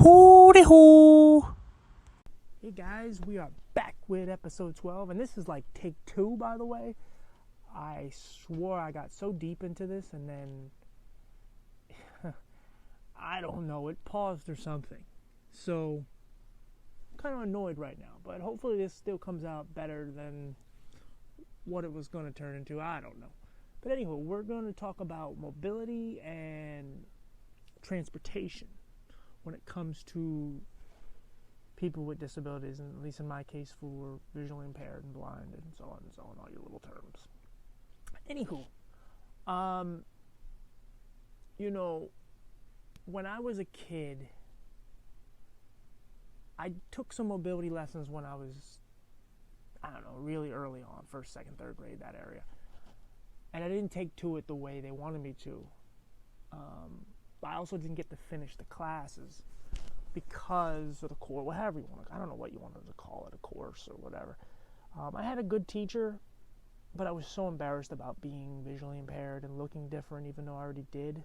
Hooty hoo! Hey guys, we are back with episode 12, and this is like take 2, by the way. I swore I got so deep into this, and then I don't know, it paused or something. So I'm kind of annoyed right now, but hopefully this still comes out better than what it was going to turn into. I don't know. But anyway, we're going to talk about mobility and transportation when it comes to people with disabilities, and at least in my case, who are visually impaired and blind and so on, all your little terms. Anywho, when I was a kid, I took some mobility lessons when I was, really early on, first, second, third grade, that area. And I didn't take to it the way they wanted me to. I also didn't get to finish the classes because of the course, whatever you want to, I don't know what you wanted to call it, a course or whatever. I had a good teacher, but I was so embarrassed about being visually impaired and looking different, even though I already did.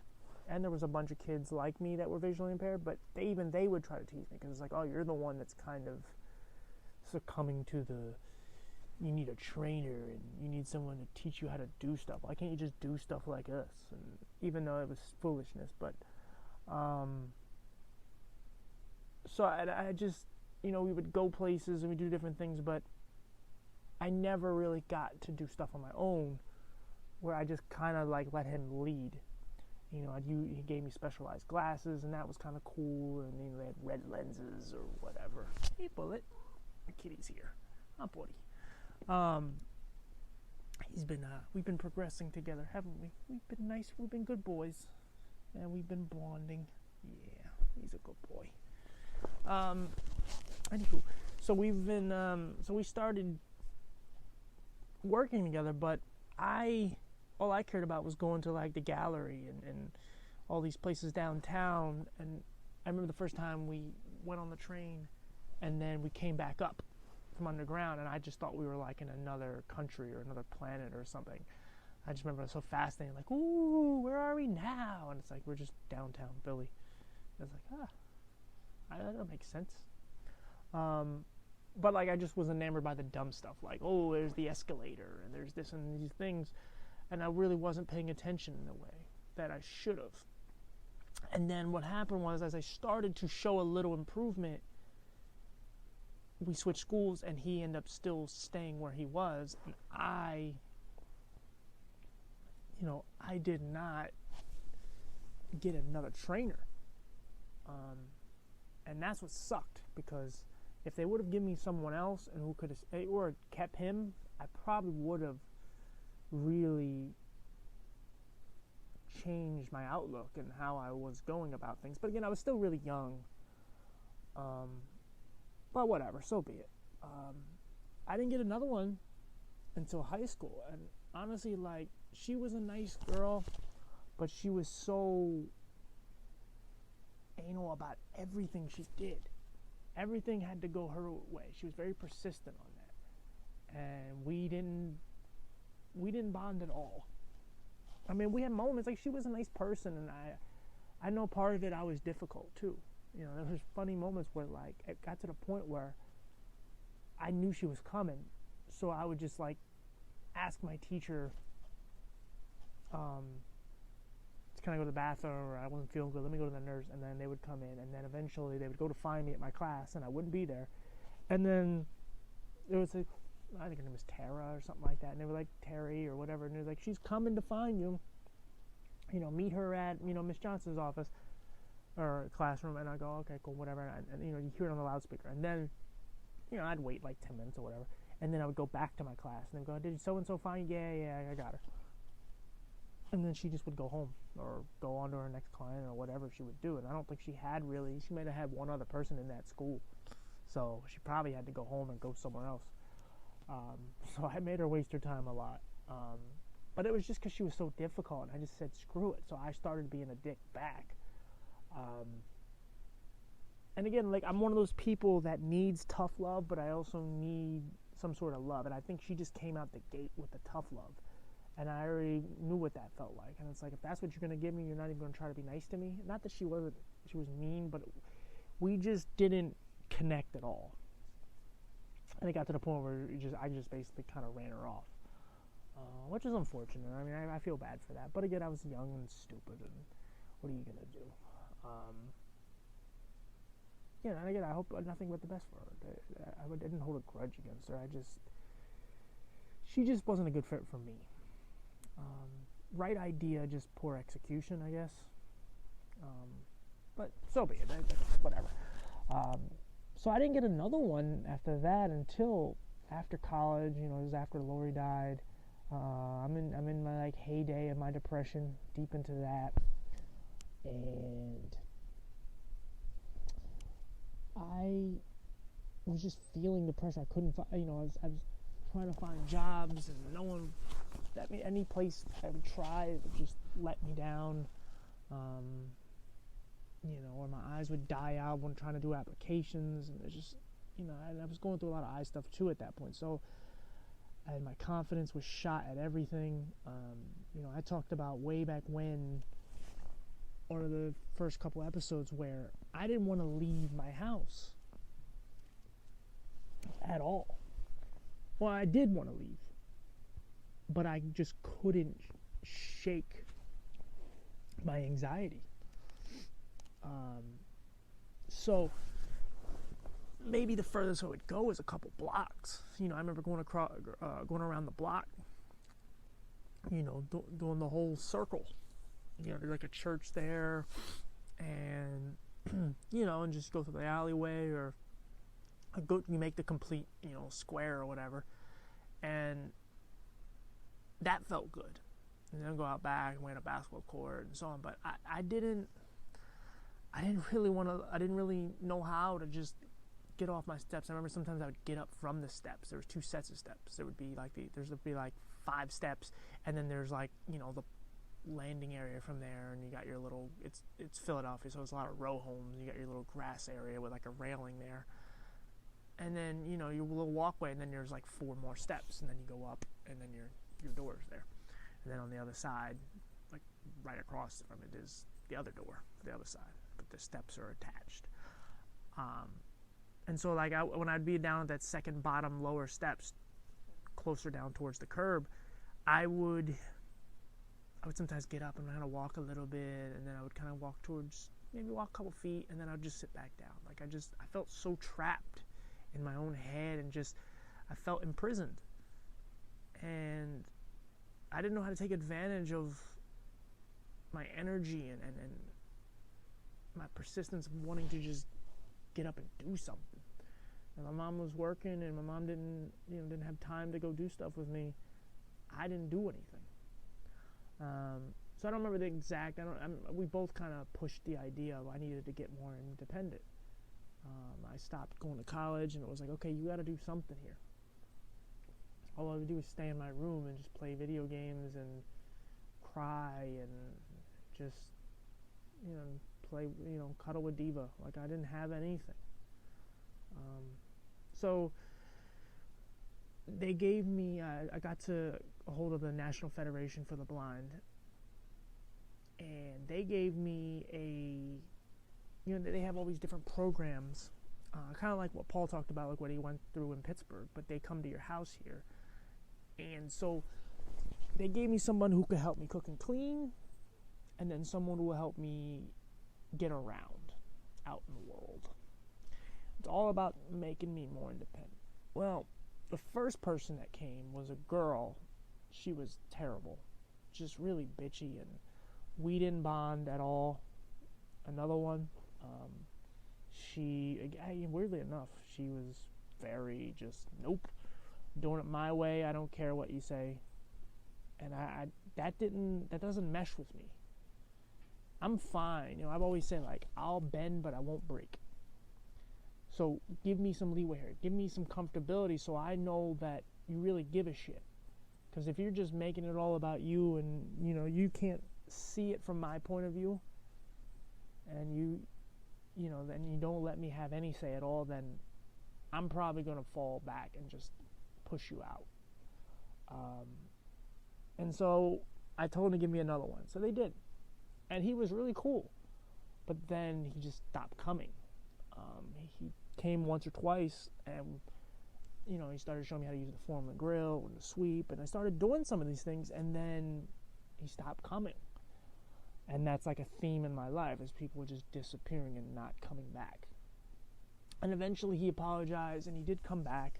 And there was a bunch of kids like me that were visually impaired, but they would try to tease me because it's like, oh, you're the one that's kind of succumbing to you need a trainer and you need someone to teach you how to do stuff. Why can't you just do stuff like us? And even though it was foolishness, but so I just, we would go places and we do different things, but I never really got to do stuff on my own where I just kind of like let him lead. He gave me specialized glasses, and that was kind of cool, and they had red lenses or whatever. Hey, Bullet, the kitty's here. Hi, buddy. We've been progressing together, haven't we? We've been nice, we've been good boys, and we've been bonding. Yeah, he's a good boy. Anywho, so we started working together, but all I cared about was going to like the gallery and all these places downtown. And I remember the first time we went on the train, and then we came back up from underground, and I just thought we were like in another country or another planet or something. I just remember it was so fascinating, like, ooh, where are we now? And it's like, we're just downtown Philly. I was like, that makes sense. But like, I just was enamored by the dumb stuff, like, oh, there's the escalator, and there's this and these things, and I really wasn't paying attention in the way that I should have. And then what happened was, as I started to show a little improvement, we switched schools, and he ended up still staying where he was, and I did not get another trainer. And that's what sucked, because if they would have given me someone else and who could have, or kept him, I probably would have really changed my outlook and how I was going about things. But again, I was still really young. But whatever, so be it. I didn't get another one until high school. And honestly, like, she was a nice girl, but she was so anal about everything she did. Everything had to go her way. She was very persistent on that. And we didn't bond at all. I mean, we had moments, like, she was a nice person, and I know part of it I was difficult too. There was funny moments where, like, it got to the point where I knew she was coming, so I would just, like, ask my teacher can I go to the bathroom, or I wasn't feeling good, let me go to the nurse, and then they would come in, and then eventually they would go to find me at my class, and I wouldn't be there. And then it was like, I think her name was Tara or something like that, and they were like, Terry or whatever, and they're like, she's coming to find you, meet her at, Miss Johnson's office or classroom. And I go, okay, cool, whatever, and you hear it on the loudspeaker, and then I'd wait like 10 minutes or whatever, and then I would go back to my class, and they'd go, did so-and-so find you? Yeah, I got her. And then she just would go home or go on to her next client or whatever she would do. And I don't think she might have had one other person in that school, so she probably had to go home and go somewhere else. So I made her waste her time a lot. But it was just because she was so difficult, and I just said, screw it. So I started being a dick back. And again, like, I'm one of those people that needs tough love, but I also need some sort of love. And I think she just came out the gate with the tough love. And I already knew what that felt like. And it's like, if that's what you're going to give me, you're not even going to try to be nice to me. Not that she was mean, but we just didn't connect at all. And it got to the point where I just basically kind of ran her off, which is unfortunate. I mean, I feel bad for that. But again, I was young and stupid, and what are you gonna do? And again, I hope nothing but the best for her. I didn't hold a grudge against her. She just wasn't a good fit for me. Right idea, just poor execution, I guess. But so be it. Whatever. So I didn't get another one after that until after college. It was after Lori died. I'm in my heyday of my depression, deep into that, and I was just feeling the pressure. I couldn't find. I was trying to find jobs, and no one. Any place I would try, it would just let me down. Or my eyes would die out when trying to do applications, and it's just, and I was going through a lot of eye stuff too at that point. So, my confidence was shot at everything. I talked about way back when, one of the first couple episodes, where I didn't want to leave my house at all. Well, I did want to leave, but I just couldn't shake my anxiety. So maybe the furthest I would go is a couple blocks. I remember going around the block, doing the whole circle. There's like a church there, and and just go through the alleyway, or you make the complete square or whatever, and that felt good. And then go out back and went to a basketball court and so on. But I didn't really know how to just get off my steps. I remember sometimes I would get up from the steps. There was 2 sets of steps. There would be like 5 steps, and then there's the landing area from there, and you got your little, it's Philadelphia, so it's a lot of row homes. You got your little grass area with a railing there, and then your little walkway, and then there's 4 more steps, and then you go up, and then your door's there, and then on the other side, right across from it, is the other door, the other side, but the steps are attached. And so when I'd be down at that second bottom lower steps, closer down towards the curb, I would sometimes get up and kind of walk a little bit, and then I would kind of walk a couple feet, and then I'd just sit back down. I felt so trapped in my own head, and I felt imprisoned. And I didn't know how to take advantage of my energy and my persistence of wanting to just get up and do something. And my mom was working, and my mom didn't have time to go do stuff with me. I didn't do anything. So I don't remember the exact. We both kind of pushed the idea of I needed to get more independent. I stopped going to college, and it was okay, you got to do something here. All I would do was stay in my room and just play video games and cry and just play, cuddle with Diva. I didn't have anything. So they gave me, I got to a hold of the National Federation for the Blind, and they gave me they have all these different programs, kind of like what Paul talked about, what he went through in Pittsburgh, but they come to your house here. And so they gave me someone who could help me cook and clean, and then someone who will help me get around out in the world. It's all about making me more independent. Well, the first person that came was a girl. She was terrible, just really bitchy, and we didn't bond at all. Another one, weirdly enough, she was very just, nope, doing it my way, I don't care what you say. And that doesn't mesh with me. I'm fine. I've always said, I'll bend, but I won't break. So give me some leeway here. Give me some comfortability so I know that you really give a shit. Because if you're just making it all about you, and, you can't see it from my point of view, and then you don't let me have any say at all, then I'm probably going to fall back and just push you out. And so I told him to give me another one. So they did. And he was really cool. But then he just stopped coming. He came once or twice, and he started showing me how to use the form and grill and the sweep, and I started doing some of these things, and then he stopped coming. And that's like a theme in my life, is people just disappearing and not coming back. And eventually he apologized, and he did come back,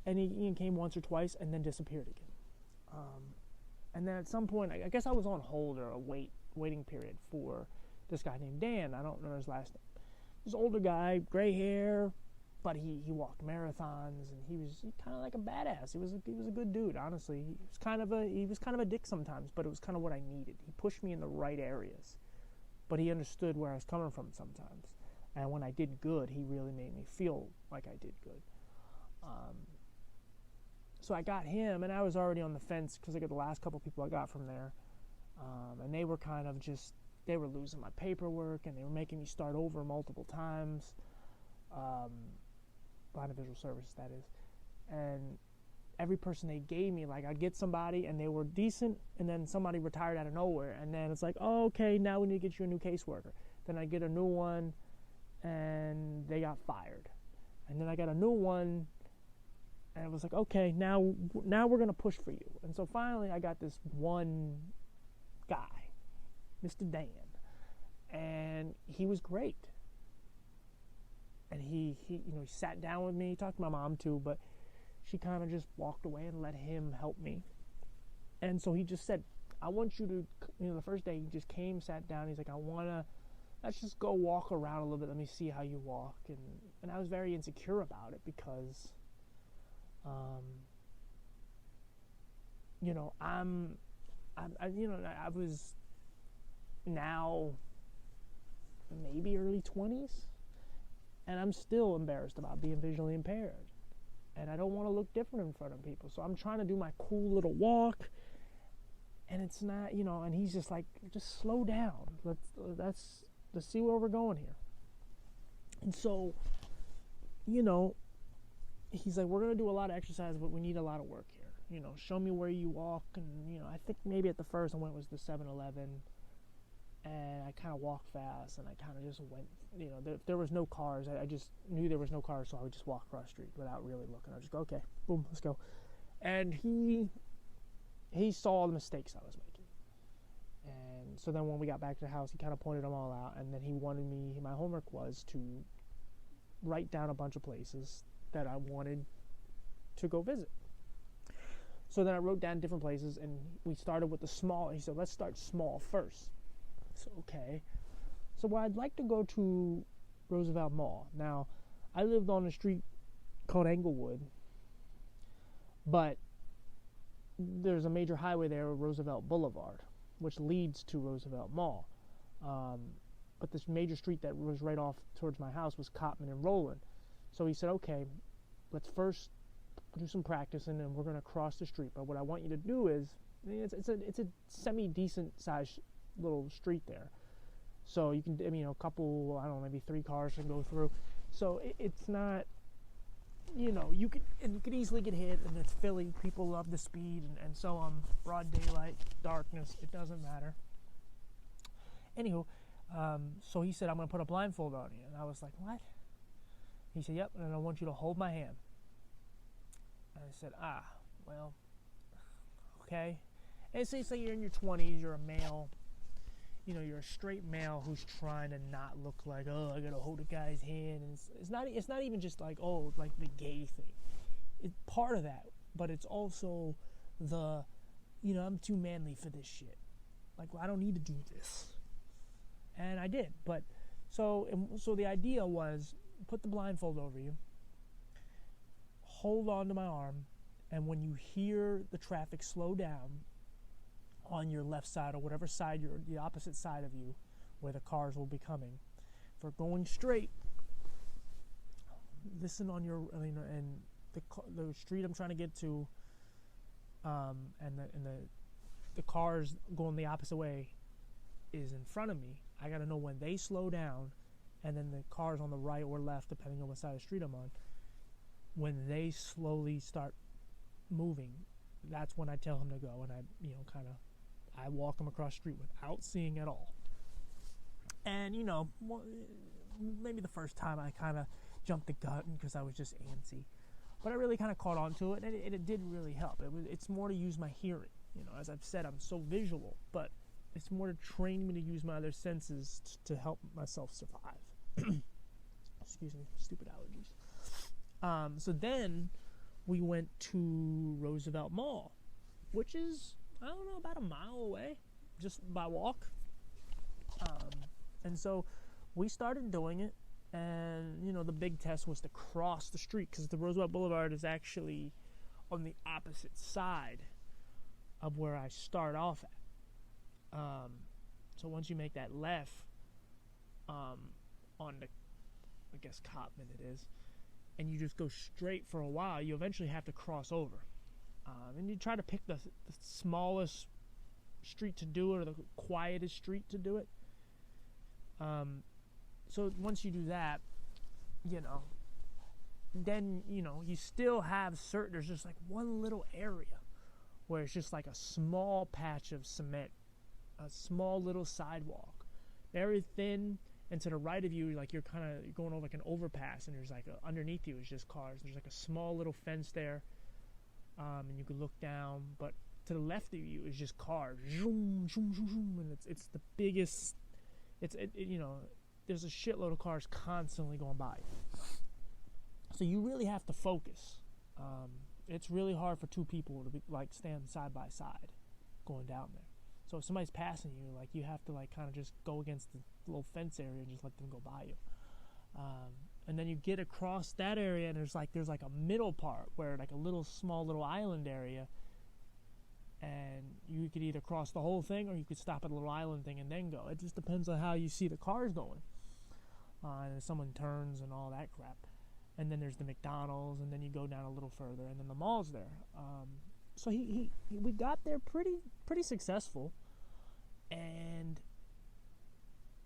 and he came once or twice and then disappeared again. And then at some point, I guess I was on hold or a waiting period for this guy named Dan. I don't know his last name. This older guy, gray hair, but he walked marathons, and he was kind of like a badass. He was a good dude, honestly. He was kind of a dick sometimes, but it was kind of what I needed. He pushed me in the right areas, but he understood where I was coming from sometimes. And when I did good, he really made me feel like I did good. So I got him, and I was already on the fence because I got the last couple people I got from there, and they were kind of they were losing my paperwork, and they were making me start over multiple times. Blind and visual services, that is. And every person they gave me, like, I'd get somebody and they were decent, and then somebody retired out of nowhere, and then it's like, oh, okay, now we need to get you a new caseworker. Then I get a new one, and they got fired. And then I got a new one, and it was like, okay, now we're going to push for you. And so finally I got this one guy, Mr. Dan, and he was great. And he sat down with me. He talked to my mom too, but she kind of just walked away and let him help me. And so he just said, I want you to, the first day he just came, sat down. He's like, let's just go walk around a little bit. Let me see how you walk. And I was very insecure about it because, I was now maybe early 20s. And I'm still embarrassed about being visually impaired. And I don't want to look different in front of people. So I'm trying to do my cool little walk. And it's not, and he's just like, just slow down. Let's see where we're going here. And so, he's like, we're going to do a lot of exercise, but we need a lot of work here. Show me where you walk. And, I think maybe at the first I went was the 7-Eleven. And I kind of walked fast, and I kind of just went, there was no cars. I just knew there was no cars, so I would just walk across the street without really looking. I would just go, okay, boom, let's go. And he saw the mistakes I was making. And so then when we got back to the house, he kind of pointed them all out, and then he wanted my homework was to write down a bunch of places that I wanted to go visit. So then I wrote down different places, and we started with the small. He said, let's start small first. So, okay. So I'd like to go to Roosevelt Mall. Now, I lived on a street called Englewood, but there's a major highway there, Roosevelt Boulevard, which leads to Roosevelt Mall. But this major street that was right off towards my house was Cotman and Roland. So he said, okay, let's first do some practicing, and we're going to cross the street. But what I want you to do is, it's a semi-decent sized little street there, so you can, a couple, I don't know, maybe 3 cars can go through, so it's not, you could easily get hit, and it's Philly, people love the speed, and so on, broad daylight, darkness, it doesn't matter. Anywho, so he said, I'm going to put a blindfold on you, and I was like, what? He said, yep, and I want you to hold my hand. And I said, well, okay. And say you're in your 20s, you're a male, you're a straight male who's trying to not look like, oh, I gotta hold a guy's hand. And it's not even just like, oh, like the gay thing. It's part of that, but it's also the, I'm too manly for this shit. Like, well, I don't need to do this. And I did, but so the idea was, put the blindfold over you, hold on to my arm, and when you hear the traffic slow down on your left side or whatever side the opposite side of you where the cars will be coming, for going straight, listen on your, and the street I'm trying to get to, and the cars going the opposite way is in front of me. I got to know when they slow down, and then the cars on the right or left, depending on what side of the street I'm on, when they slowly start moving, that's when I tell him to go, and I walk him across the street without seeing at all. And, maybe the first time I kind of jumped the gun because I was just antsy. But I really kind of caught on to it, and it did really help. It's more to use my hearing. As I've said, I'm so visual, but it's more to train me to use my other senses to help myself survive. Excuse me, stupid allergies. So then we went to Roosevelt Mall, which is, I don't know, about a mile away, just by walk. And so we started doing it, and, the big test was to cross the street, because the Roosevelt Boulevard is actually on the opposite side of where I start off at. So once you make that left on the, I guess, Cotman it is, and you just go straight for a while, you eventually have to cross over. And you try to pick the smallest street to do it, or the quietest street to do it. So once you do that, then, you still have there's just like one little area where it's just like a small patch of cement, a small little sidewalk, very thin, and to the right of you, like you're going over like an overpass, and there's like underneath you is just cars. There's like a small little fence there, and you can look down, but to the left of you is just cars, zoom, zoom, zoom, zoom, and it's the biggest. There's a shitload of cars constantly going by. So you really have to focus. It's really hard for two people to stand side by side going down there. So if somebody's passing you, you have to kind of just go against the little fence area and just let them go by you. And then you get across that area, and there's a middle part where a small little island area, and you could either cross the whole thing, or you could stop at a little island thing and then go. It just depends on how you see the cars going. And if someone turns and all that crap. And then there's the McDonald's, and then you go down a little further, and then the mall's there. So we got there pretty successful, and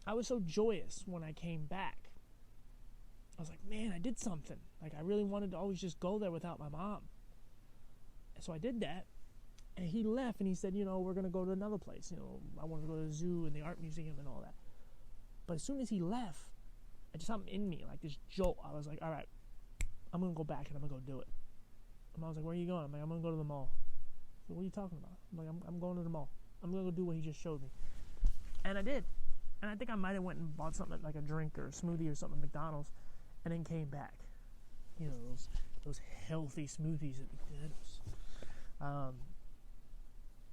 I was so joyous when I came back. I was like, man, I did something. I really wanted to always just go there without my mom. And so I did that, and he left, and he said, we're going to go to another place. I want to go to the zoo and the art museum and all that. But as soon as he left, something in me, this jolt, I was like, all right, I'm going to go back and I'm going to go do it. And I was like, where are you going? I'm like, I'm going to go to the mall. So what are you talking about? I'm like, I'm going to the mall. I'm going to go do what he just showed me. And I did. And I think I might have went and bought something like a drink or a smoothie or something at McDonald's, and then came back. Those healthy smoothies at McDonald's.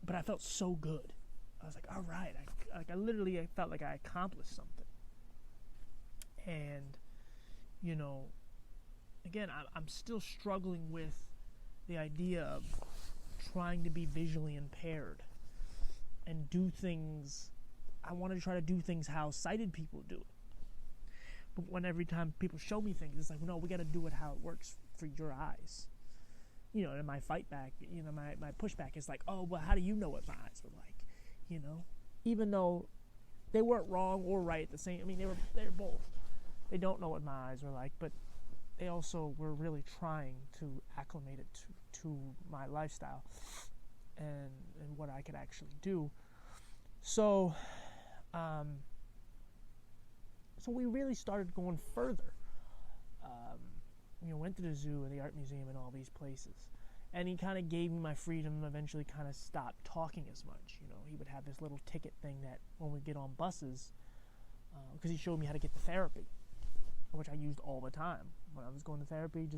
But I felt so good. I was like, all right. I felt like I accomplished something. And, again, I'm still struggling with the idea of trying to be visually impaired and do things. I want to try to do things how sighted people do it. But every time people show me things, it's like, no, we got to do it how it works for your eyes. And my fight back, my pushback is like, oh, well, how do you know what my eyes were like? Even though they weren't wrong or right at the same. They're both. They don't know what my eyes are like, but they also were really trying to acclimate it to my lifestyle and what I could actually do. So we really started going further. Went to the zoo and the art museum and all these places. And he kind of gave me my freedom, eventually kind of stopped talking as much. He would have this little ticket thing that when we get on buses, because he showed me how to get to therapy, which I used all the time. When I was going to therapy,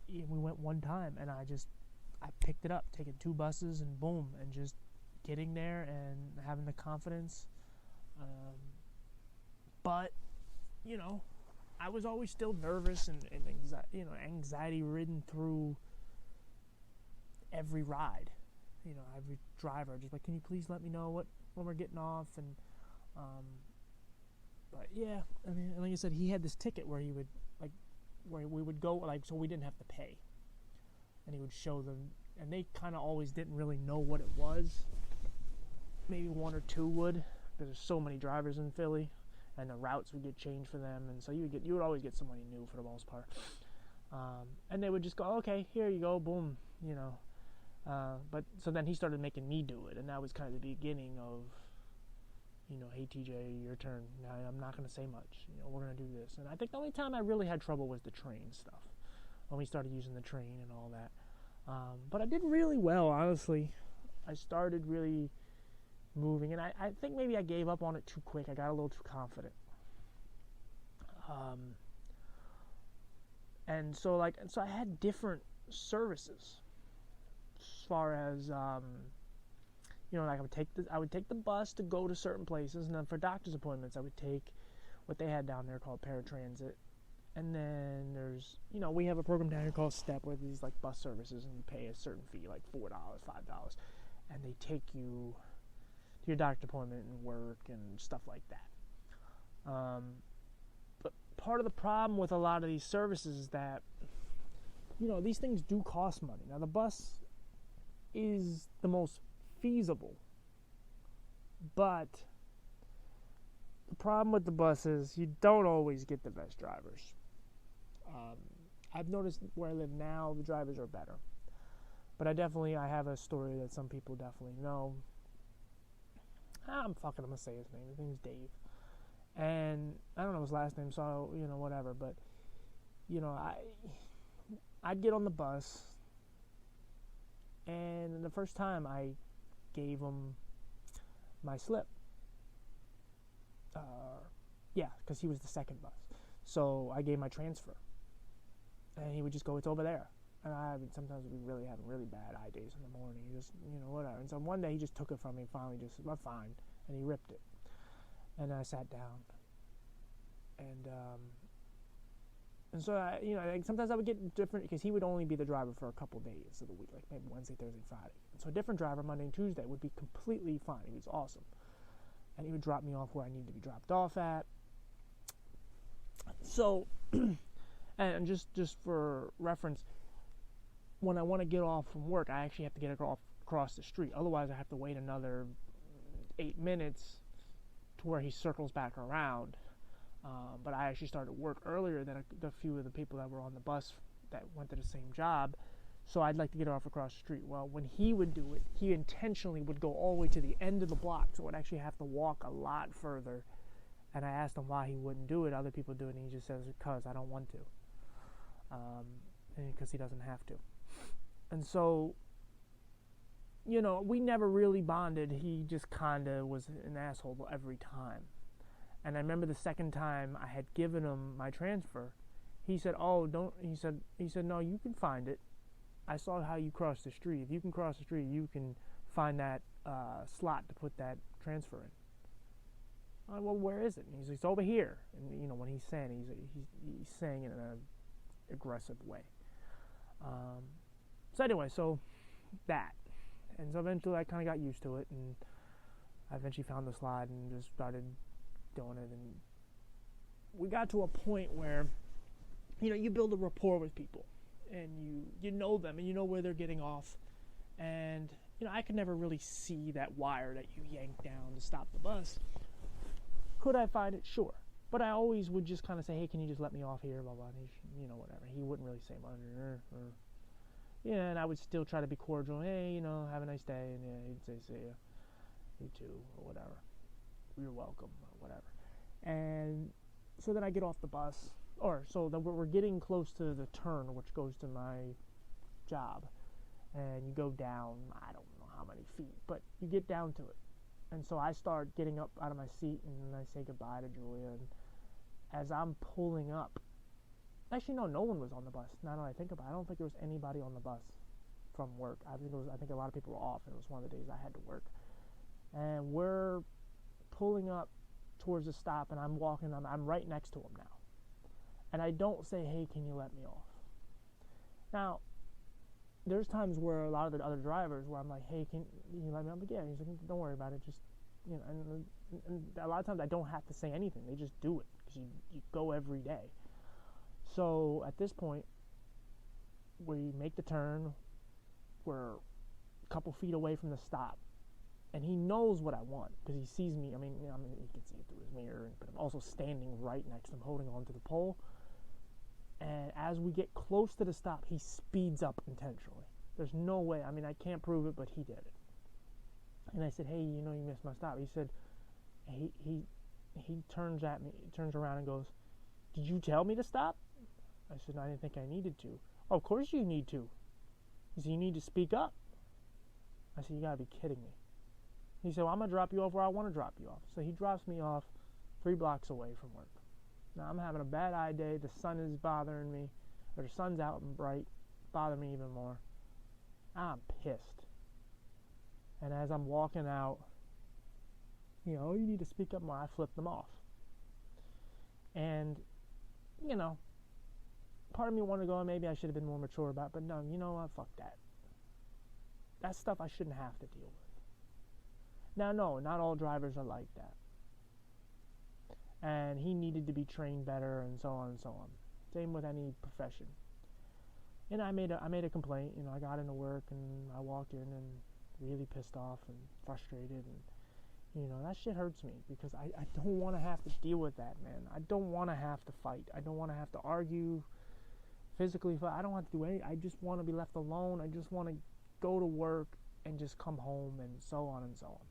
we went one time, and I picked it up, taking 2 buses, and boom, and just getting there and having the confidence. But, I was always still nervous and anxiety ridden through every ride. Every driver just like, can you please let me know when we're getting off? And but yeah, like I said, he had this ticket where he would where we would go so we didn't have to pay, and he would show them, and they kind of always didn't really know what it was. Maybe 1 or 2 would, because there's so many drivers in Philly. And the routes would get changed for them, and so you would always get somebody new for the most part. And they would just go, okay, here you go, boom, But so then he started making me do it, and that was kind of the beginning of, hey TJ, your turn. Now I'm not going to say much. We're going to do this. And I think the only time I really had trouble was the train stuff, when we started using the train and all that. But I did really well, honestly. I started really moving, and I think maybe I gave up on it too quick. I got a little too confident. And so I had different services as far as like I would take the bus to go to certain places, and then for doctor's appointments I would take what they had down there called paratransit. And then there's we have a program down here called STEP, where these like bus services, and you pay a certain fee, like $4, $5, and they take you to your doctor's appointment and work and stuff like that. But part of the problem with a lot of these services is that these things do cost money. Now the bus is the most feasible, but the problem with the bus is you don't always get the best drivers. I've noticed where I live now, the drivers are better, but I have a story that some people definitely know. I'm gonna say his name. His name's Dave, and I don't know his last name, so whatever. But I'd get on the bus, and the first time I gave him my slip. Because he was the second bus. So I gave my transfer. And he would just go, it's over there. And sometimes we really having really bad eye days in the morning. Just, whatever. And so one day he just took it from me and finally just said, well, fine. And he ripped it. And I sat down. And so, sometimes I would get different, because he would only be the driver for a couple days of the week, like maybe Wednesday, Thursday, Friday. And so a different driver, Monday and Tuesday, would be completely fine. He was awesome. And he would drop me off where I needed to be dropped off at. So, and just for reference, when I want to get off from work, I actually have to get across the street. Otherwise, I have to wait another 8 minutes to where he circles back around. But I actually started work earlier than a few of the people that were on the bus that went to the same job. So I'd like to get off across the street. Well, when he would do it, he intentionally would go all the way to the end of the block, so I'd actually have to walk a lot further. And I asked him why he wouldn't do it. Other people do it, and he just says, because I don't want to. And because he doesn't have to. And so, we never really bonded. He just kind of was an asshole every time. And I remember the second time I had given him my transfer, he said, he said, no, you can find it. I saw how you crossed the street. If you can cross the street, you can find that slot to put that transfer in. I'm like, well, where is it? And he's like, it's over here. And when he's saying it, he's saying it in an aggressive way. So anyway, that. And so eventually I kind of got used to it, and I eventually found the slide and just started doing it. And we got to a point where, you build a rapport with people, and you know them, and you know where they're getting off. And, I could never really see that wire that you yank down to stop the bus. Could I find it? Sure. But I always would just kind of say, hey, can you just let me off here, blah, blah, and whatever. He wouldn't really say much, and I would still try to be cordial. Hey, have a nice day. And he'd say, see ya. You too, or whatever. You're welcome, or whatever. And so then I get off the bus, so then we're getting close to the turn, which goes to my job. And you go down, I don't know how many feet, but you get down to it. And so I start getting up out of my seat, and I say goodbye to Julia. And as I'm pulling up, actually, no one was on the bus. Now that I think about it, I don't think there was anybody on the bus from work. I think a lot of people were off, and it was one of the days I had to work. And we're pulling up towards the stop, and I'm walking. I'm right next to him now. And I don't say, hey, can you let me off? Now, there's times where a lot of the other drivers where I'm like, hey, can you let me off? But yeah, he's like, don't worry about it. Just, and a lot of times I don't have to say anything. They just do it, because you go every day. So at this point, we make the turn. We're a couple feet away from the stop. And he knows what I want, because he sees me. I mean, he can see it through his mirror, but I'm also standing right next to him, holding on to the pole. And as we get close to the stop, he speeds up intentionally. There's no way. I can't prove it, but he did it. And I said, hey, you missed my stop. He said, he turns around and goes, "Did you tell me to stop?" I said, "I didn't think I needed to." "Oh, of course you need to." He said, "You need to speak up." I said, "You gotta be kidding me." He said, "Well, I'm gonna drop you off where I want to drop you off." So he drops me off 3 blocks away from work. Now I'm having a bad eye day. The sun is bothering me, or the sun's out and bright, bothering me even more. I'm pissed. And as I'm walking out, you need to speak up more. I flipped them off. And, part of me wanted to go, maybe I should have been more mature about it, but no, you know what? Fuck that. That's stuff I shouldn't have to deal with. Now, no, not all drivers are like that. And he needed to be trained better, and so on and so on. Same with any profession. And I made a complaint. I got into work and I walked in and really pissed off and frustrated, and that shit hurts me because I don't want to have to deal with that, man. I don't want to have to fight. I don't want to have to argue, physically fight. I don't want to do anything. I just want to be left alone. I just want to go to work and just come home, and so on and so on.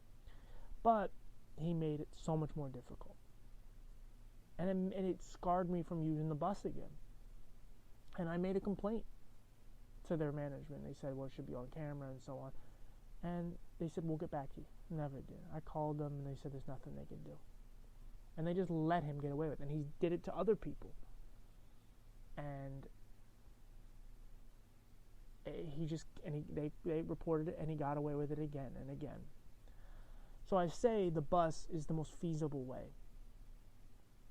But he made it so much more difficult. And it scarred me from using the bus again. And I made a complaint to their management. They said, well, it should be on camera and so on. And they said, we'll get back to you. Never did. I called them and they said there's nothing they can do. And they just let him get away with it. And he did it to other people. And they reported it, and he got away with it again and again. So I say the bus is the most feasible way.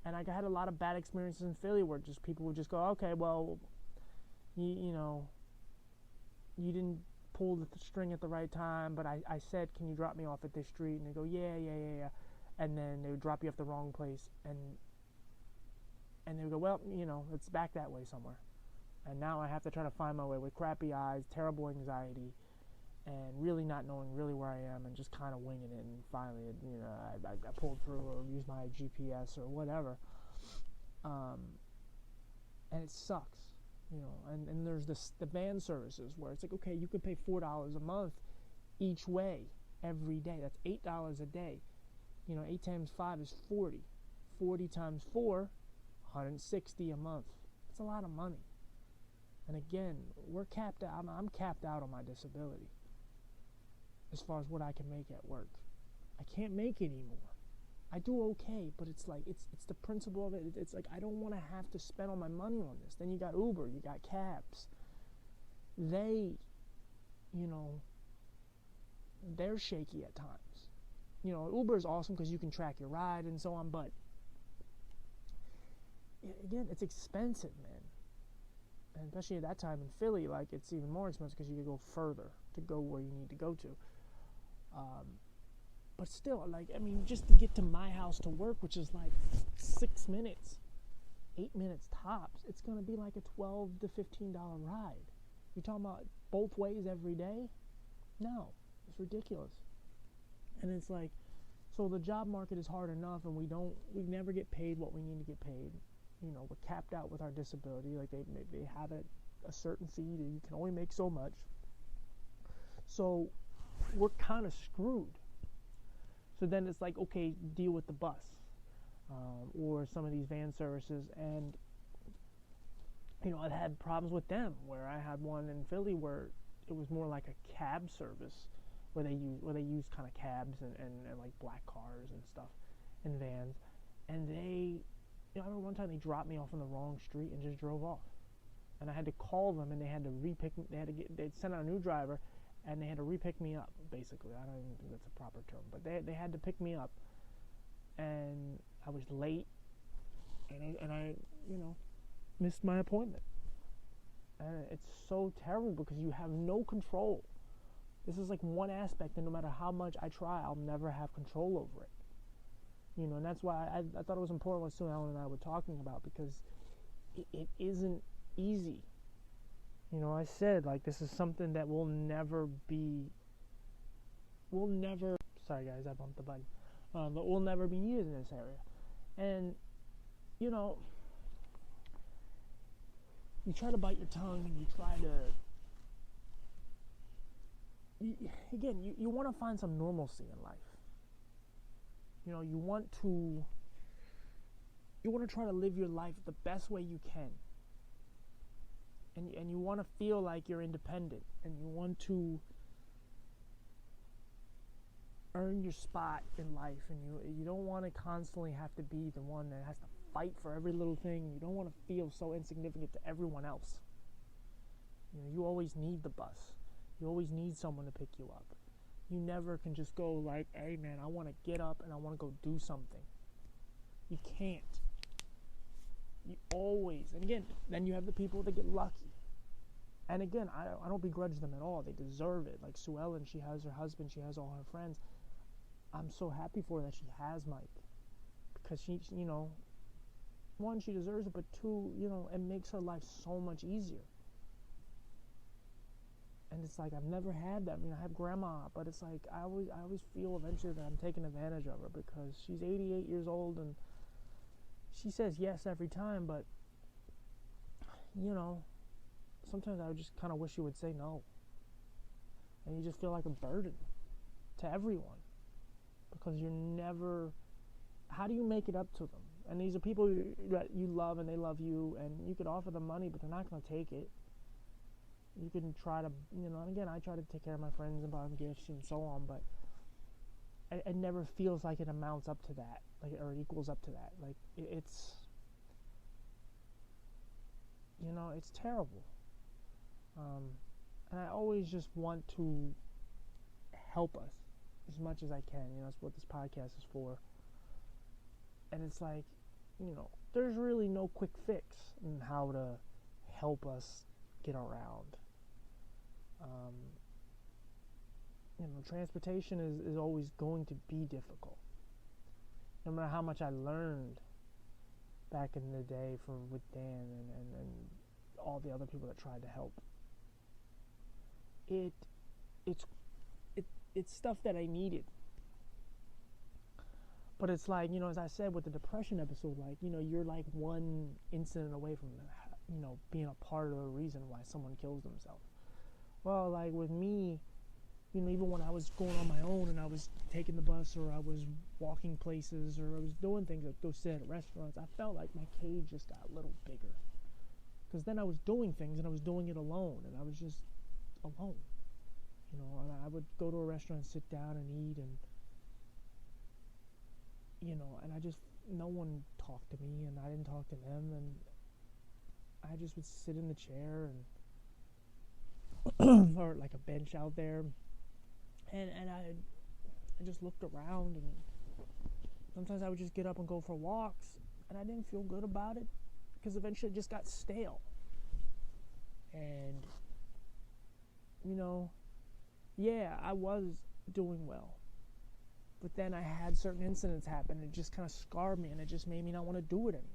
And I had a lot of bad experiences in Philly where just people would just go, okay, well, you didn't pull the string at the right time, but I said, can you drop me off at this street? And they go, yeah. And then they would drop you off the wrong place, and they would go, well, it's back that way somewhere. And now I have to try to find my way with crappy eyes, terrible anxiety, and really not knowing really where I am, and just kind of winging it. And finally, I pulled through or used my GPS or whatever. And it sucks, and there's the van services where it's like, okay, you could pay $4 a month each way every day. That's $8 a day. 8 times 5 is 40. 40 times 4, 160 a month. That's a lot of money. And again, we're capped out. I'm capped out on my disability as far as what I can make at work. I can't make anymore. I do okay, but it's like it's the principle of it. It's like I don't want to have to spend all my money on this. Then you got Uber, you got cabs. They're shaky at times. Uber is awesome because you can track your ride and so on, but again, it's expensive, man. And especially at that time in Philly, like, it's even more expensive because you could go further to go where you need to go to. But still, just to get to my house to work, which is like 6 minutes, 8 minutes tops, it's going to be like a $12 to $15 ride. You're talking about both ways every day? No, it's ridiculous. And it's like, so the job market is hard enough, and we never get paid what we need to get paid. We're capped out with our disability. Like, they have a certain fee that you can only make so much. So we're kind of screwed. So then it's like, okay, deal with the bus or some of these van services. And I've had problems with them, where I had one in Philly where it was more like a cab service where they use kind of cabs and like black cars and stuff and vans. And I remember one time they dropped me off on the wrong street and just drove off. And I had to call them, and they had to repick me. They'd send out a new driver, and they had to repick me up, basically. I don't even think that's a proper term. But they had to pick me up. And I was late, and I missed my appointment. And it's so terrible because you have no control. This is like one aspect, and no matter how much I try, I'll never have control over it. And that's why I thought it was important what Sue Ellen and I were talking about, because it isn't easy. I said, like, this is something that we'll never, sorry guys, I bumped the button, but we'll never be needed in this area. And, you try to bite your tongue, and you try to, you want to find some normalcy in life. You want to try to live your life the best way you can. And you want to feel like you're independent, and you want to earn your spot in life, and you don't want to constantly have to be the one that has to fight for every little thing. You don't want to feel so insignificant to everyone else. You always need the bus. You always need someone to pick you up. You never can just go like, hey man, I want to get up and I want to go do something. You can't. You always, and again, then you have the people that get lucky. And again, I don't begrudge them at all. They deserve it. Like Sue Ellen, she has her husband, she has all her friends. I'm so happy for her that she has Mike. Because she, one, she deserves it, but two, it makes her life so much easier. And it's like, I've never had that. I have grandma, but it's like, I always feel eventually that I'm taking advantage of her, because she's 88 years old and she says yes every time, but, sometimes I just kind of wish she would say no. And you just feel like a burden to everyone, because you're never, how do you make it up to them? And these are people that you love and they love you, and you could offer them money, but they're not going to take it. You can try to, and again, I try to take care of my friends and buy them gifts and so on, but it never feels like it amounts up to that, like, or it equals up to that. Like, it's, it's terrible. And I always just want to help us as much as I can. That's what this podcast is for. And it's like, there's really no quick fix in how to help us get around. Transportation is always going to be difficult. No matter how much I learned back in the day with Dan and all the other people that tried to help. It's stuff that I needed. But it's like, as I said with the depression episode, like, you're like one incident away from, being a part of the reason why someone kills themselves. Well, like with me, even when I was going on my own and I was taking the bus, or I was walking places, or I was doing things like go sit at restaurants, I felt like my cage just got a little bigger. Because then I was doing things and I was doing it alone, and I was just alone. And I would go to a restaurant, sit down and eat, and and I just, no one talked to me, and I didn't talk to them, and I just would sit in the chair and or like a bench out there, and I just looked around, and sometimes I would just get up and go for walks, and I didn't feel good about it, because eventually it just got stale. And yeah, I was doing well, but then I had certain incidents happen, and it just kind of scarred me, and it just made me not want to do it anymore.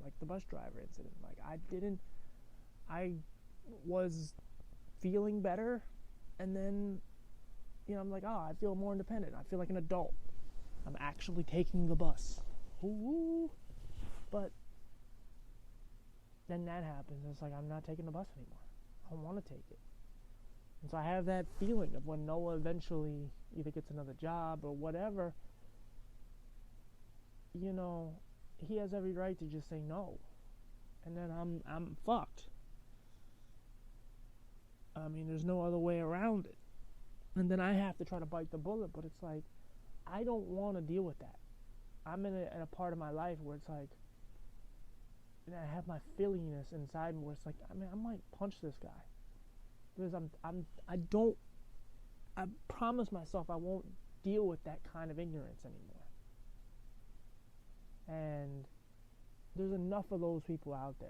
Like the bus driver incident. Like I was feeling better, and then, I'm like, I feel more independent. I feel like an adult. I'm actually taking the bus. Ooh. But then that happens. It's like, I'm not taking the bus anymore. I don't want to take it. And so I have that feeling of when Noah eventually either gets another job or whatever, he has every right to just say no. And then I'm fucked. There's no other way around it. And then I have to try to bite the bullet, but it's like, I don't want to deal with that. I'm in a part of my life where it's like, and I have my feeliness inside me where it's like, I might punch this guy. Because I promise myself I won't deal with that kind of ignorance anymore. And there's enough of those people out there.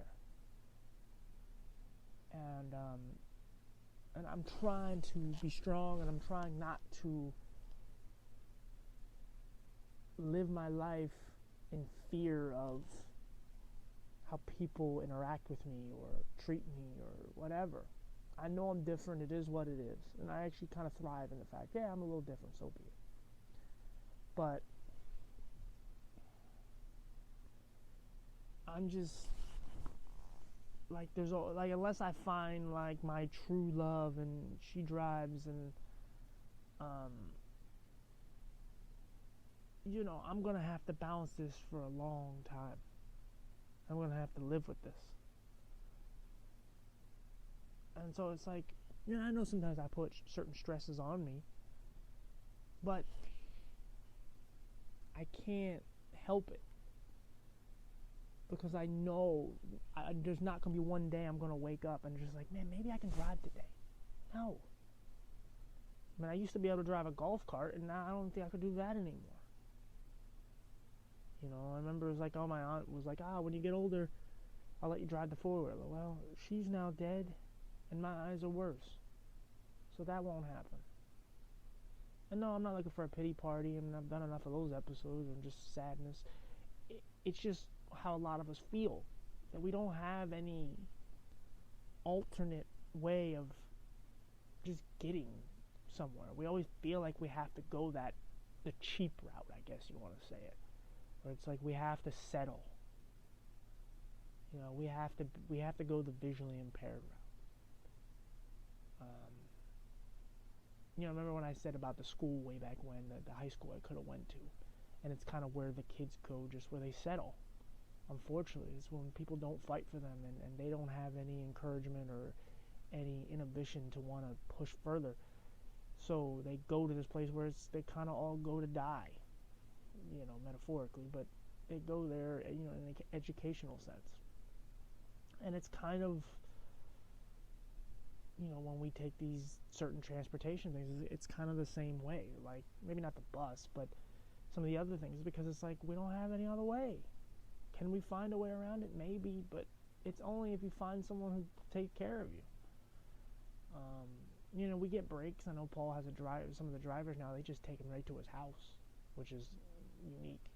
And I'm trying to be strong, and I'm trying not to live my life in fear of how people interact with me or treat me or whatever. I know I'm different. It is what it is. And I actually kind of thrive in the fact, yeah, I'm a little different, so be it. But I'm just like, unless I find like my true love and she drives, and I'm going to have to balance this for a long time. I'm going to have to live with this. And so it's like, I know sometimes I put certain stresses on me, but I can't help it. Because I know there's not going to be one day I'm going to wake up and just like, man, maybe I can drive today. No. I mean, I used to be able to drive a golf cart, and now I don't think I could do that anymore. I remember it was like, my aunt was like, when you get older, I'll let you drive the four-wheeler. Well, she's now dead, and my eyes are worse. So that won't happen. And no, I'm not looking for a pity party. I mean, I've done enough of those episodes and just sadness. It's just how a lot of us feel, that we don't have any alternate way of just getting somewhere. We always feel like we have to go the cheap route, I guess you want to say it, where it's like we have to settle. We have to go the visually impaired route. Remember when I said about the school way back when, the high school I could have went to, and it's kind of where the kids go, just where they settle. Unfortunately, it's when people don't fight for them, and they don't have any encouragement or any inhibition to want to push further. So they go to this place where they kind of all go to die, metaphorically, but they go there, in an educational sense. And it's kind of, when we take these certain transportation things, it's kind of the same way. Like, maybe not the bus, but some of the other things, because it's like we don't have any other way. Can we find a way around it? Maybe, but it's only if you find someone who take care of you. We get breaks. I know Paul has some of the drivers now, they just take him right to his house, which is unique.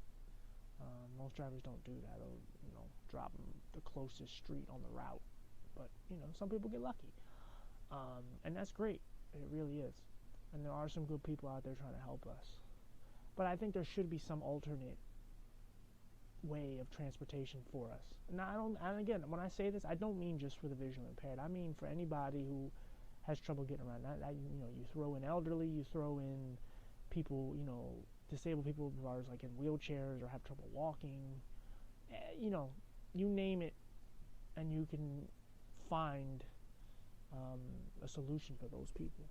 Most drivers don't do that. They'll, drop him the closest street on the route. But, some people get lucky. And that's great. It really is. And there are some good people out there trying to help us. But I think there should be some alternate way of transportation for us. And again, when I say this, I don't mean just for the visually impaired. I mean for anybody who has trouble getting around. You throw in elderly, you throw in people, disabled people who are like in wheelchairs or have trouble walking. You name it, and you can find a solution for those people.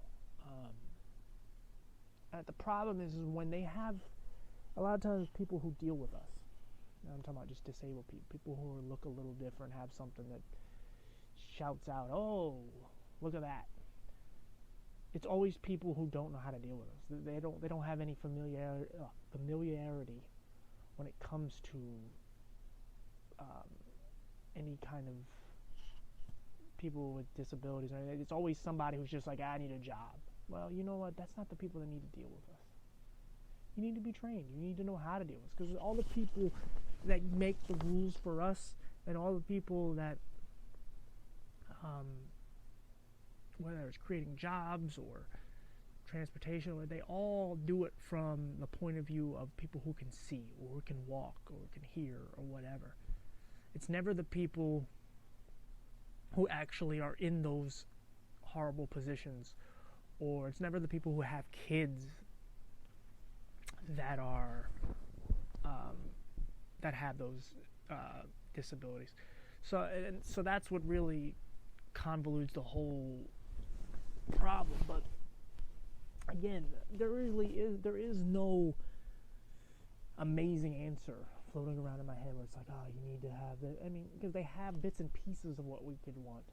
The problem is when they have, a lot of times, people who deal with us. I'm talking about just disabled people who look a little different, have something that shouts out, "Oh, look at that." It's always people who don't know how to deal with us. They don't have any familiarity when it comes to any kind of people with disabilities or anything. It's always somebody who's just like, I need a job. Well, you know what? That's not the people that need to deal with us. You need to be trained. You need to know how to deal with us. Because all the people that make the rules for us, and all the people that, whether it's creating jobs or transportation, they all do it from the point of view of people who can see or who can walk or can hear or whatever. It's never the people who actually are in those horrible positions, or it's never the people who have kids that are that have those disabilities. So that's what really convolutes the whole problem. But again, there is no amazing answer floating around in my head where it's like, you need to have that. I mean, because they have bits and pieces of what we could want,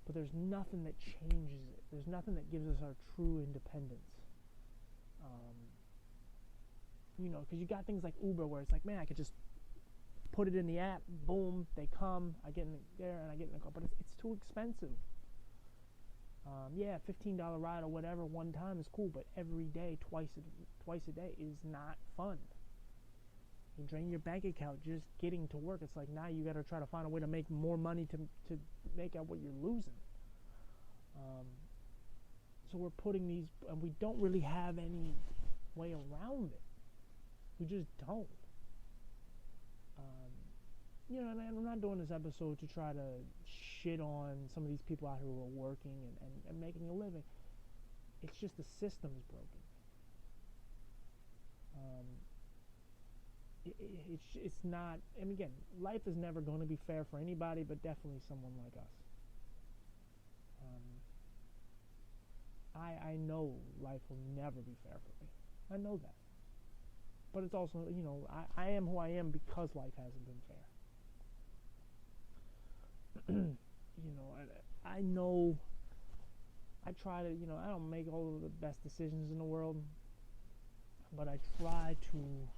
but there's nothing that changes it. There's nothing that gives us our true independence. Because you got things like Uber where it's like, man, I could just put it in the app, boom, they come, I get in there and I get in the car, but it's too expensive. $15 ride or whatever one time is cool, but every day, twice a day is not fun. You drain your bank account just getting to work. It's like now you got to try to find a way to make more money to make out what you're losing. So we're putting these, and we don't really have any way around it. We just don't. And I'm not doing this episode to try to shit on some of these people out here who are working and making a living. It's just the system's broken. it's not, and again, life is never going to be fair for anybody, but definitely someone like us. I know life will never be fair for me. I know that. But it's also, I am who I am because life hasn't been fair. I know, I try to, I don't make all of the best decisions in the world, but I try to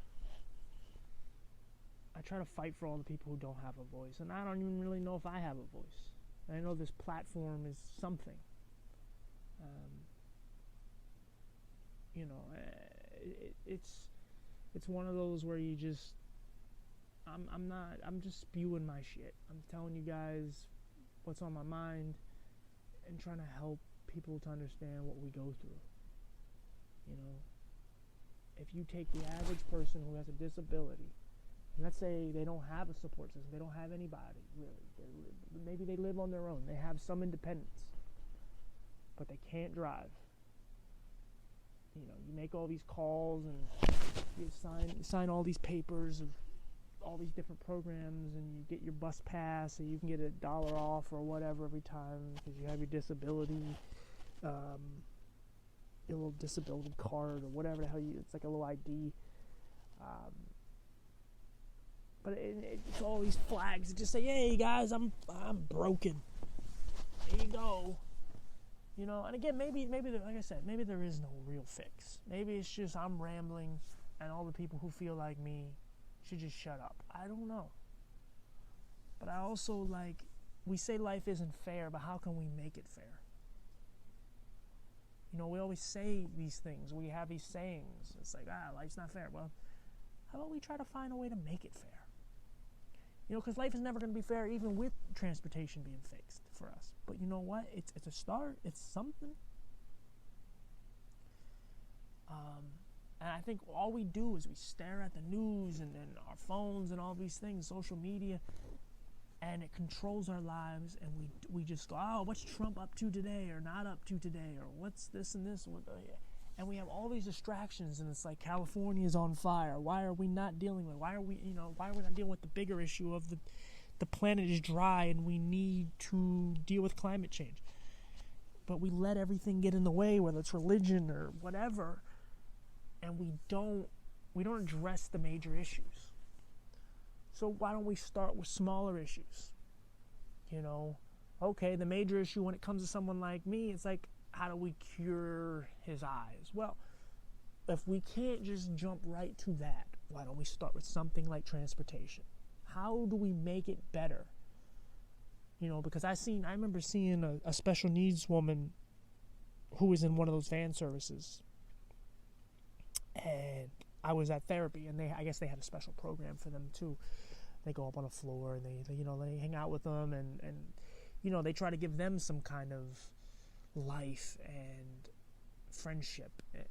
fight for all the people who don't have a voice, and I don't even really know if I have a voice. And I know this platform is something. It's one of those where you just, I'm just spewing my shit. I'm telling you guys what's on my mind and trying to help people to understand what we go through. If you take the average person who has a disability, and let's say they don't have a support system, they don't have anybody, really. Maybe they live on their own, they have some independence, but they can't drive. You make all these calls and you sign all these papers of all these different programs, and you get your bus pass, and you can get $1 off or whatever every time because you have your disability, your little disability card or whatever the hell it's like a little ID. But it's all these flags that just say, "Hey guys, I'm broken. There you go." And again, maybe like I said, maybe there is no real fix. Maybe it's just I'm rambling, and all the people who feel like me should just shut up. I don't know. But I also, we say life isn't fair, but how can we make it fair? We always say these things. We have these sayings. It's like, life's not fair. Well, how about we try to find a way to make it fair? Because life is never going to be fair, even with transportation being fixed for us. But you know what? It's a start. It's something. And I think all we do is we stare at the news and our phones and all these things, social media, and it controls our lives. And we just go, what's Trump up to today or not up to today? Or what's this and this? And we have all these distractions, and it's like California is on fire. Why are we not dealing with it? Why are we not dealing with the bigger issue of the planet is dry and we need to deal with climate change? But we let everything get in the way, whether it's religion or whatever, and we don't address the major issues. So why don't we start with smaller issues? Okay, the major issue when it comes to someone like me, it's like, how do we cure his eyes? Well, if we can't just jump right to that, why don't we start with something like transportation? How do we make it better? Because I remember seeing a special needs woman who was in one of those van services, and I was at therapy, and I guess they had a special program for them too. They go up on the floor and they hang out with them, and they try to give them some kind of life and friendship and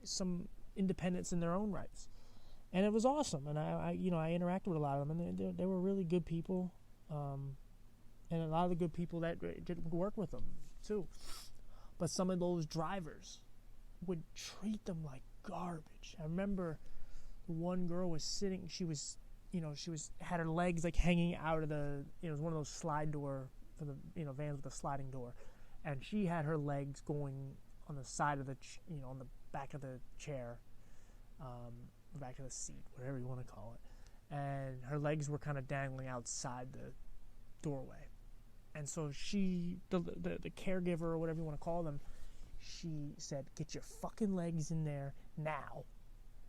some independence in their own rights. And it was awesome, and I interacted with a lot of them, and they were really good people, and a lot of the good people that did work with them too. But some of those drivers would treat them like garbage. I remember one girl was sitting, she had her legs hanging out of the, it was one of those slide door for the vans with a sliding door, and she had her legs going on the side of the on the back of the chair, back of the seat, whatever you want to call it, and her legs were kind of dangling outside the doorway. And so the caregiver or whatever you want to call them, she said, "Get your fucking legs in there now."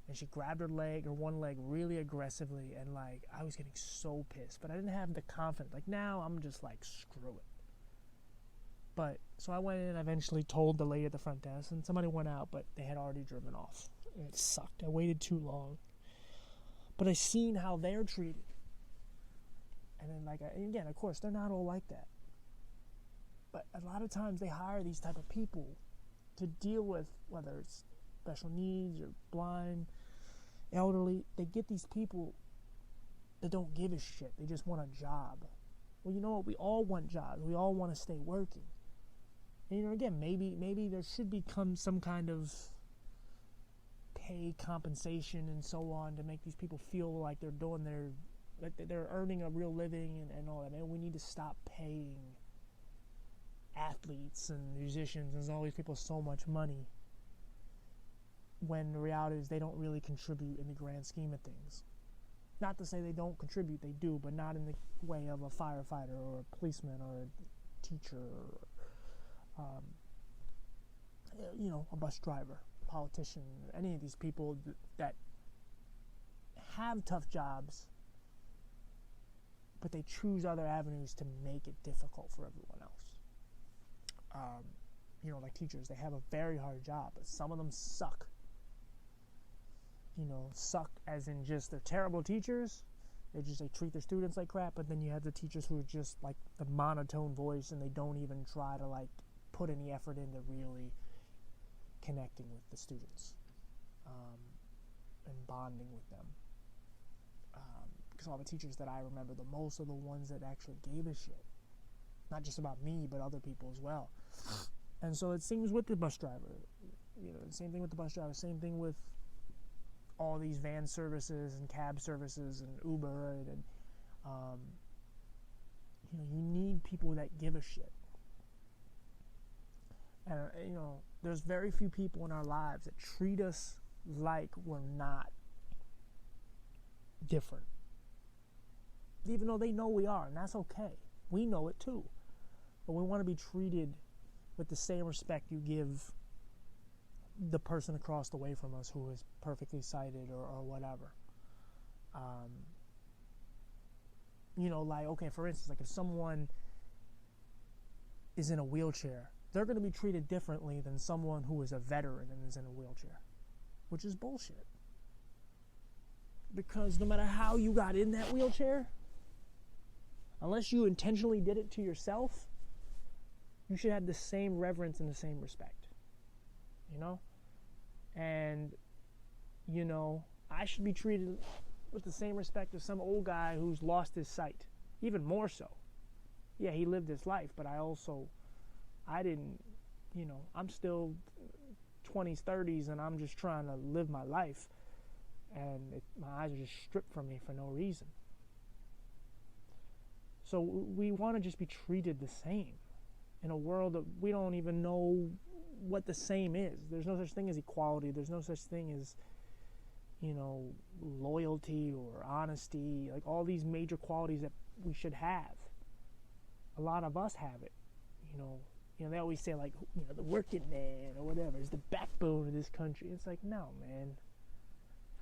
And she grabbed one leg really aggressively, and I was getting so pissed, but I didn't have the confidence. Now I'm just screw it. But so I went in and eventually told the lady at the front desk, and somebody went out, but they had already driven off. And it sucked. I waited too long. But I seen how they're treated. And then and again, of course, they're not all like that. But a lot of times they hire these type of people to deal with, whether it's special needs or blind, elderly. They get these people that don't give a shit. They just want a job. Well, you know what? We all want jobs. We all want to stay working. And again, maybe there should become some kind of pay compensation and so on to make these people feel like they're doing like they're earning a real living and all that. Man, we need to stop paying athletes and musicians and all these people so much money when the reality is they don't really contribute in the grand scheme of things. Not to say they don't contribute, they do, but not in the way of a firefighter or a policeman or a teacher or, a bus driver, politician, any of these people that have tough jobs, but they choose other avenues to make it difficult for everyone else. Like teachers, they have a very hard job, but some of them suck. Suck as in just they're terrible teachers. They treat their students like crap, but then you have the teachers who are just like the monotone voice and they don't even try to like put any effort into really connecting with the students and bonding with them. Because all the teachers that I remember the most are the ones that actually gave a shit. Not just about me, but other people as well. And so it seems with the bus driver. Same thing with the bus driver, same thing with all these van services and cab services and Uber and you need people that give a shit. And there's very few people in our lives that treat us like we're not different, even though they know we are, and that's okay. We know it too, but we want to be treated with the same respect you give the person across the way from us who is perfectly sighted or whatever. Okay, for instance, like if someone is in a wheelchair, they're going to be treated differently than someone who is a veteran and is in a wheelchair, which is bullshit. Because no matter how you got in that wheelchair, unless you intentionally did it to yourself, you should have the same reverence and the same respect. And I should be treated with the same respect as some old guy who's lost his sight, even more so. Yeah, he lived his life, but I didn't, I'm still 20s, 30s, and I'm just trying to live my life, and my eyes are just stripped from me for no reason. So we want to just be treated the same in a world that we don't even know what the same is. There's no such thing as equality. There's no such thing as, loyalty or honesty, like all these major qualities that we should have. A lot of us have it. They always say like, the working man or whatever is the backbone of this country. It's like, no, man.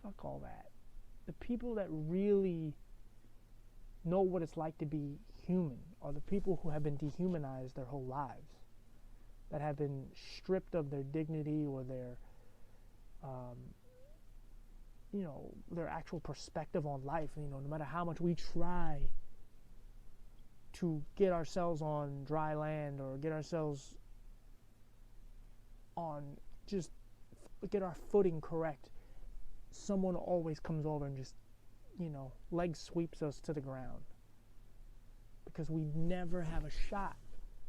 Fuck all that. The people that really know what it's like to be human are the people who have been dehumanized their whole lives, that have been stripped of their dignity or their their actual perspective on life. No matter how much we try to get ourselves on dry land or get ourselves on, just get our footing correct, someone always comes over and just leg sweeps us to the ground, because we never have a shot.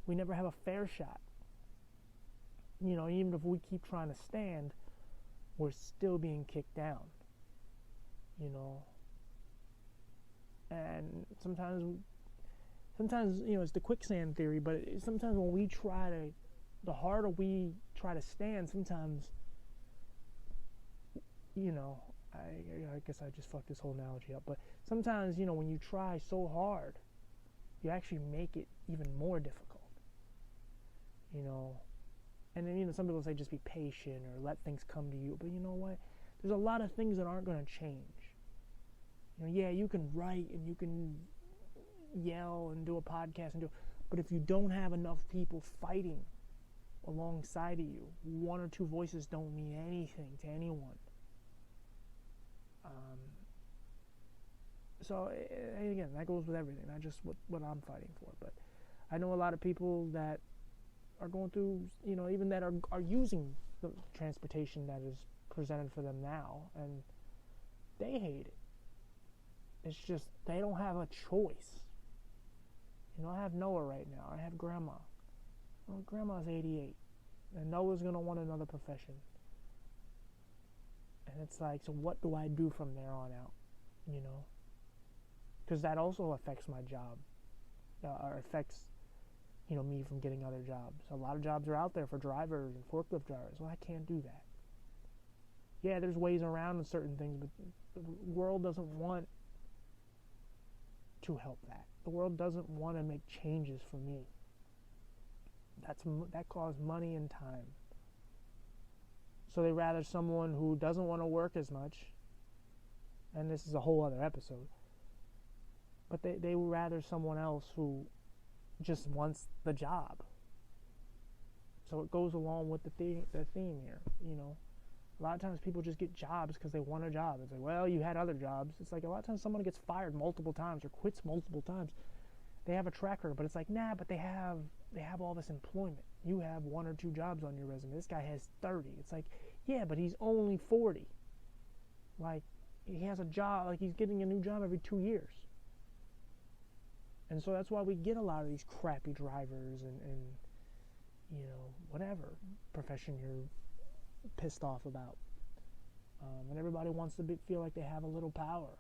We never have a fair shot. Even if we keep trying to stand, we're still being kicked down. And sometimes it's the quicksand theory, but sometimes when the harder we try to stand, sometimes, I guess I just fucked this whole analogy up, but sometimes, when you try so hard, you actually make it even more difficult. And then, some people say just be patient or let things come to you, but you know what? There's a lot of things that aren't going to change. Yeah, you can write and you can yell and do a podcast but if you don't have enough people fighting alongside of you, one or two voices don't mean anything to anyone. So again, that goes with everything, not just what I'm fighting for. But I know a lot of people that are going through, even that are using the transportation that is presented for them now, and they hate it. It's just they don't have a choice. I have Noah right now. I have Grandma. Well, Grandma's 88, and Noah's going to want another profession. And And it's like, so what do I do from there on out? You know? Because that also affects my job. Or affects, me from getting other jobs. A lot of jobs are out there for drivers and forklift drivers. Well, I can't do that. Yeah, there's ways around certain things, but the world doesn't want to help that. The world doesn't want to make changes for me. That costs money and time. So they rather someone who doesn't want to work as much, and this is a whole other episode, but they would rather someone else who just wants the job. So it goes along with the theme here, A lot of times people just get jobs because they want a job. It's like, well, you had other jobs. It's like a lot of times someone gets fired multiple times or quits multiple times. They have a track record, but it's like, nah, but they have all this employment. You have 1 or 2 jobs on your resume. This guy has 30. It's like, yeah, but he's only 40. Like, he has a job, like he's getting a new job every 2 years. And so that's why we get a lot of these crappy drivers and whatever profession you're pissed off about. And everybody wants to feel like they have a little power.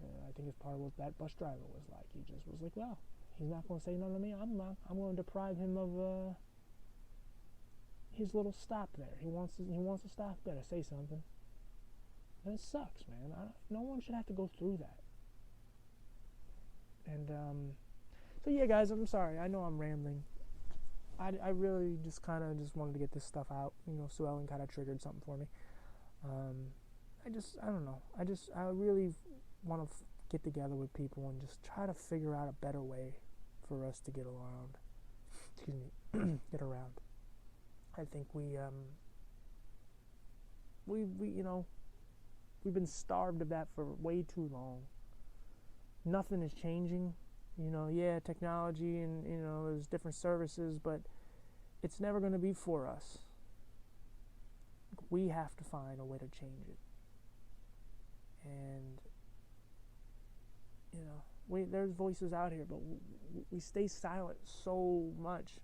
I think it's part of what that bus driver was like. He just was like, well, he's not going to say nothing to me. I'm going to deprive him of his little stop there. He wants to stop there to say something. And it sucks, man. No one should have to go through that. And so yeah, guys, I'm sorry. I know I'm rambling. I really just kind of wanted to get this stuff out. Sue Ellen kind of triggered something for me. I don't know. I really want to get together with people and just try to figure out a better way for us to get around. Excuse me, get around. I think we've been starved of that for way too long. Nothing is changing. Yeah, technology and, there's different services, but it's never going to be for us. We have to find a way to change it. And, there's voices out here, but we stay silent so much.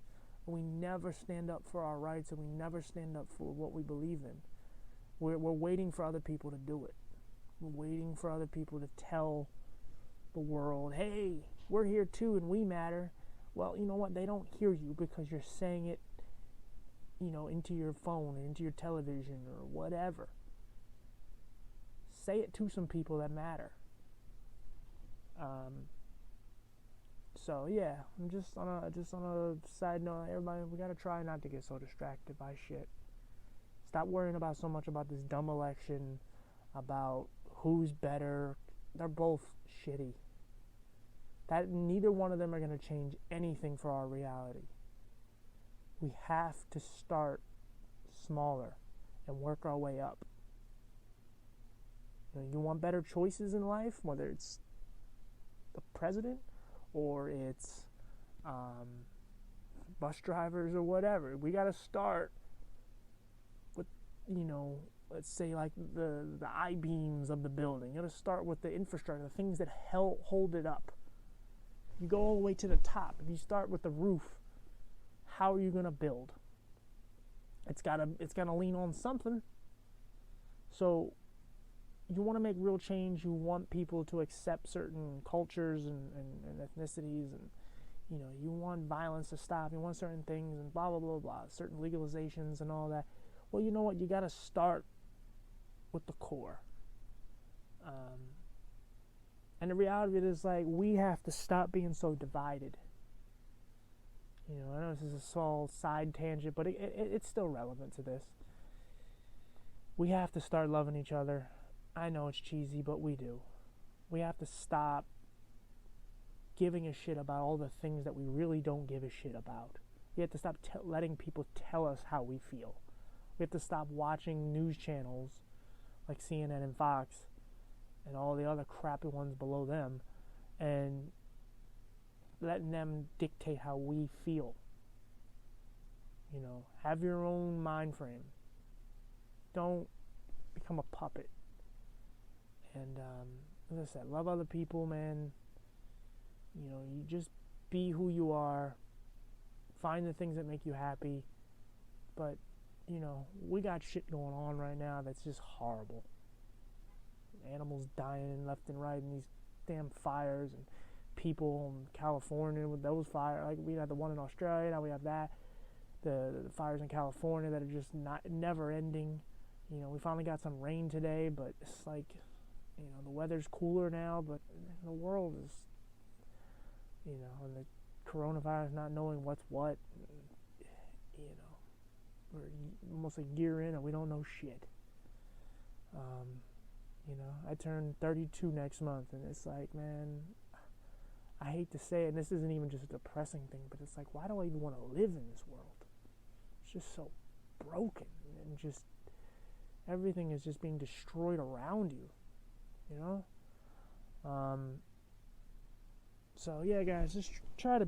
We never stand up for our rights, and we never stand up for what we believe in. We're waiting for other people to do it. We're waiting for other people to tell the world, hey, we're here too and we matter. Well, you know what? They don't hear you because you're saying it, into your phone or into your television or whatever. Say it to some people that matter. So yeah, I'm just on a side note, everybody, we gotta try not to get so distracted by shit. Stop worrying about so much about this dumb election, about who's better. They're both shitty. That neither one of them are going to change anything for our reality. We have to start smaller and work our way up. You want better choices in life, whether it's the president or it's bus drivers or whatever. We got to start with, let's say like the I-beams of the building. You got to start with the infrastructure, the things that hold it up. You go all the way to the top. If you start with the roof, how are you going to build? It's gotta lean on something. So you want to make real change. You want people to accept certain cultures and ethnicities, and you want violence to stop. You want certain things and blah blah blah blah. Certain legalizations and all that. Well, you know what? You got to start with the core. And the reality of it is, like, we have to stop being so divided. I know this is a small side tangent, but it's still relevant to this. We have to start loving each other. I know it's cheesy, but we do. We have to stop giving a shit about all the things that we really don't give a shit about. We have to stop letting people tell us how we feel. We have to stop watching news channels like CNN and Fox and all the other crappy ones below them and letting them dictate how we feel. Have your own mind frame. Don't become a puppet. And as I said, love other people, man. You just be who you are. Find the things that make you happy. But we got shit going on right now that's just horrible. Animals dying left and right in these damn fires, and people in California with those fires. Like, we had the one in Australia, now we have that. The fires in California that are just never ending. We finally got some rain today, but it's like, the weather's cooler now, but the world is, and the coronavirus not knowing what's what. We're almost a year in and we don't know shit. I turn 32 next month, and it's like, man, I hate to say it, and this isn't even just a depressing thing, but it's like, why do I even want to live in this world? It's just so broken, and just everything is just being destroyed around you, So yeah, guys, just try to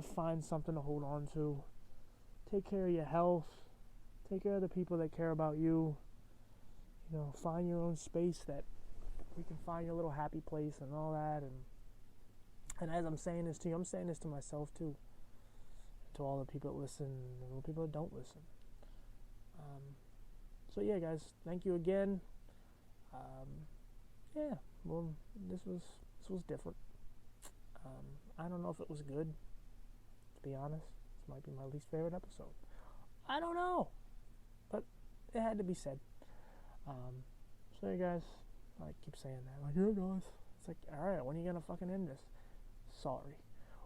find something to hold on to. Take care of your health. Take care of the people that care about you. Find your own space that you can find your little happy place and all that. And as I'm saying this to you, I'm saying this to myself too. To all the people that listen, and all the people that don't listen. So yeah, guys, thank you again. Yeah, well, this was different. I don't know if it was good, to be honest. This might be my least favorite episode. I don't know, but it had to be said. So you guys, I keep saying that, like, yeah, guys. It's like, alright, when are you gonna fucking end this? Sorry.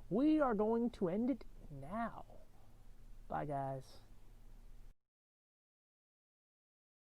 We are going to end it now. Bye, guys.